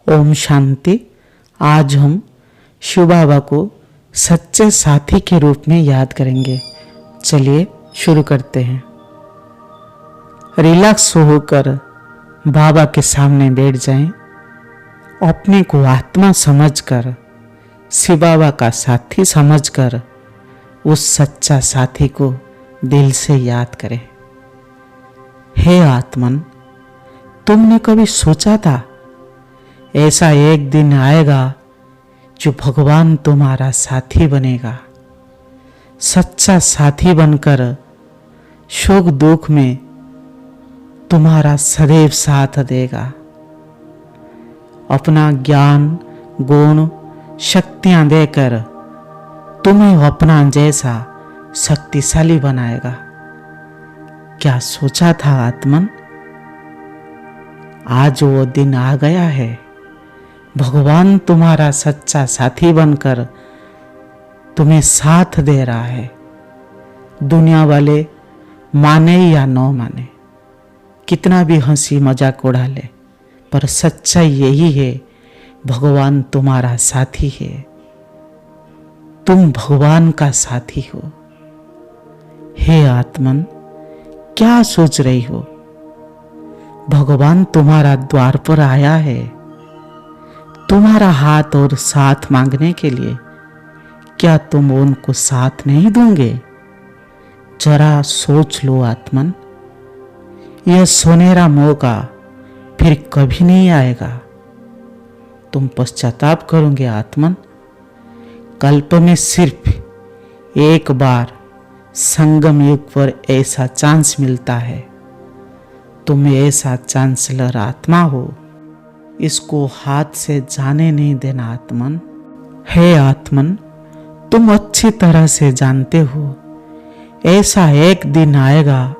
ओम शांति। आज हम शिव बाबा को सच्चे साथी के रूप में याद करेंगे। चलिए शुरू करते हैं। रिलैक्स होकर बाबा के सामने बैठ जाएं। अपने को आत्मा समझकर, शिव बाबा का साथी समझकर उस सच्चा साथी को दिल से याद करें। हे आत्मन, तुमने कभी सोचा था ऐसा एक दिन आएगा जो भगवान तुम्हारा साथी बनेगा, सच्चा साथी बनकर सुख दुख में तुम्हारा सदैव साथ देगा, अपना ज्ञान गुण शक्तियां देकर तुम्हें अपना जैसा शक्तिशाली बनाएगा। क्या सोचा था आत्मन? आज वो दिन आ गया है। भगवान तुम्हारा सच्चा साथी बनकर तुम्हें साथ दे रहा है। दुनिया वाले माने या न माने, कितना भी हंसी मजाक उड़ा ले, पर सच्चाई यही है, भगवान तुम्हारा साथी है। तुम भगवान का साथी हो। हे आत्मन, क्या सोच रही हो? भगवान तुम्हारा द्वार पर आया है, तुम्हारा हाथ और साथ मांगने के लिए। क्या तुम उनको साथ नहीं दोगे? जरा सोच लो आत्मन, यह सुनहरा मौका फिर कभी नहीं आएगा। तुम पश्चाताप करोगे आत्मन। कल्प में सिर्फ एक बार संगम युग पर ऐसा चांस मिलता है। तुम ऐसा चांसलर आत्मा हो, इसको हाथ से जाने नहीं देना आत्मन। हे आत्मन, तुम अच्छी तरह से जानते हो ऐसा एक दिन आएगा,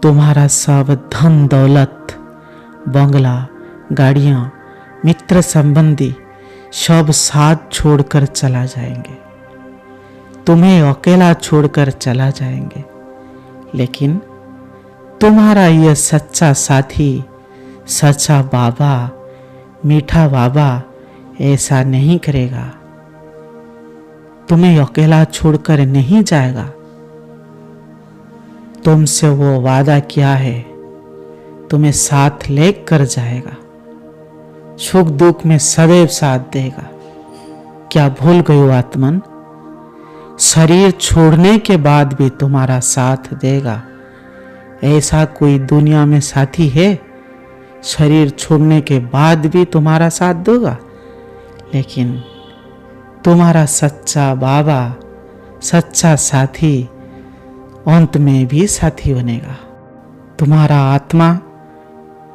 तुम्हारा सब धन दौलत, बंगला, गाड़ियां, मित्र संबंधी सब साथ छोड़कर चला जाएंगे, तुम्हें अकेला छोड़कर चला जाएंगे। लेकिन तुम्हारा यह सच्चा साथी, सच्चा बाबा, मीठा बाबा ऐसा नहीं करेगा। तुम्हें अकेला छोड़कर नहीं जाएगा। तुमसे वो वादा किया है, तुम्हें साथ लेकर जाएगा, सुख दुख में सदैव साथ देगा। क्या भूल गए हो आत्मन? शरीर छोड़ने के बाद भी तुम्हारा साथ देगा। ऐसा कोई दुनिया में साथी है शरीर छोड़ने के बाद भी तुम्हारा साथ देगा? लेकिन तुम्हारा सच्चा बाबा, सच्चा साथी अंत में भी साथी बनेगा। तुम्हारा आत्मा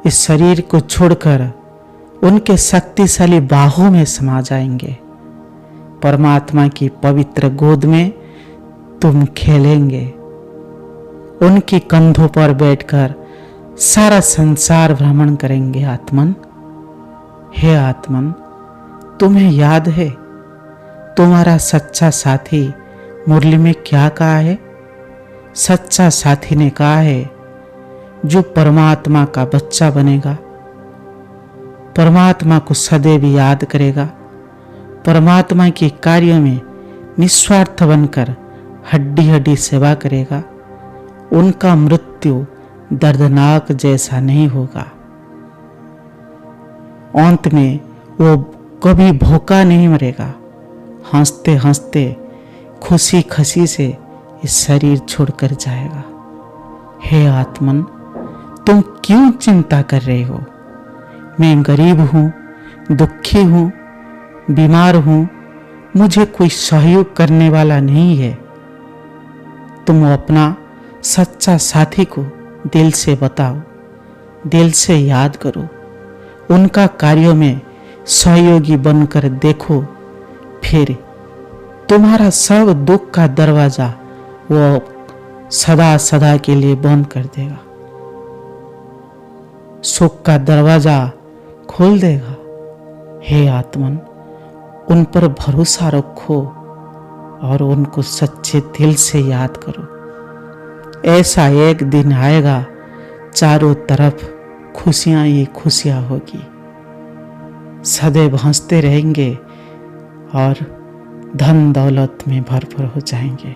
इस शरीर को छोड़कर उनके शक्तिशाली बाहों में समा जाएंगे। परमात्मा की पवित्र गोद में तुम खेलेंगे। उनकी कंधों पर बैठकर सारा संसार भ्रमण करेंगे आत्मन। हे आत्मन, तुम्हें याद है तुम्हारा सच्चा साथी मुरली में क्या कहा है? सच्चा साथी ने कहा है, जो परमात्मा का बच्चा बनेगा, परमात्मा को सदैव याद करेगा, परमात्मा के कार्य में निस्वार्थ बनकर हड्डी हड्डी सेवा करेगा, उनका मृत्यु दर्दनाक जैसा नहीं होगा। अंत में वो कभी भूखा नहीं मरेगा। हंसते हंसते खुशी खुशी से इस शरीर छोड़कर जाएगा। हे आत्मन, तुम क्यों चिंता कर रहे हो? मैं गरीब हूं, दुखी हूं, बीमार हूं, मुझे कोई सहयोग करने वाला नहीं है। तुम अपना सच्चा साथी को दिल से बताओ, दिल से याद करो, उनका कार्यों में सहयोगी बनकर देखो, फिर तुम्हारा सब दुख का दरवाजा वो सदा सदा के लिए बंद कर देगा, सुख का दरवाजा खोल देगा। हे आत्मन, उन पर भरोसा रखो और उनको सच्चे दिल से याद करो। ऐसा एक दिन आएगा, चारों तरफ खुशियां ही खुशियां होगी। सदैव हंसते रहेंगे और धन दौलत में भरपूर हो जाएंगे।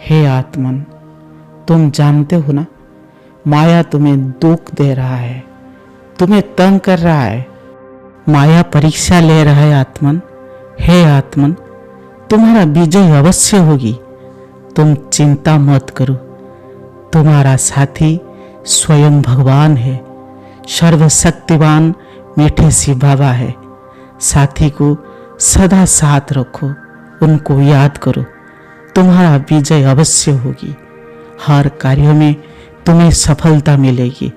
हे आत्मन, तुम जानते हो ना, माया तुम्हें दुख दे रहा है, तुम्हें तंग कर रहा है, माया परीक्षा ले रहा है आत्मन। हे आत्मन, तुम्हारा विजय अवश्य होगी, तुम चिंता मत करो। तुम्हारा साथी स्वयं भगवान है, सर्वशक्तिवान मीठे शिव बाबा है। साथी को सदा साथ रखो, उनको याद करो, तुम्हारा विजय अवश्य होगी। हर कार्य में तुम्हें सफलता मिलेगी,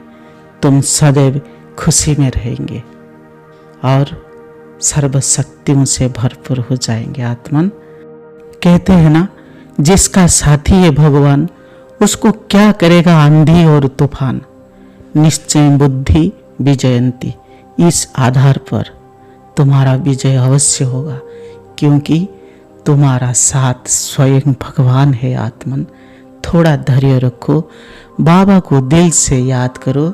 तुम सदैव खुशी में रहेंगे और सर्वशक्तियों से भरपूर हो जाएंगे। आत्मन, कहते हैं ना, जिसका साथी है भगवान, उसको क्या करेगा आंधी और तूफान। निश्चय बुद्धि विजयंती, इस आधार पर तुम्हारा विजय अवश्य होगा, क्योंकि तुम्हारा साथ स्वयं भगवान है। आत्मन, थोड़ा धैर्य रखो, बाबा को दिल से याद करो,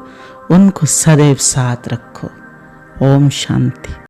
उनको सदैव साथ रखो। ओम शांति।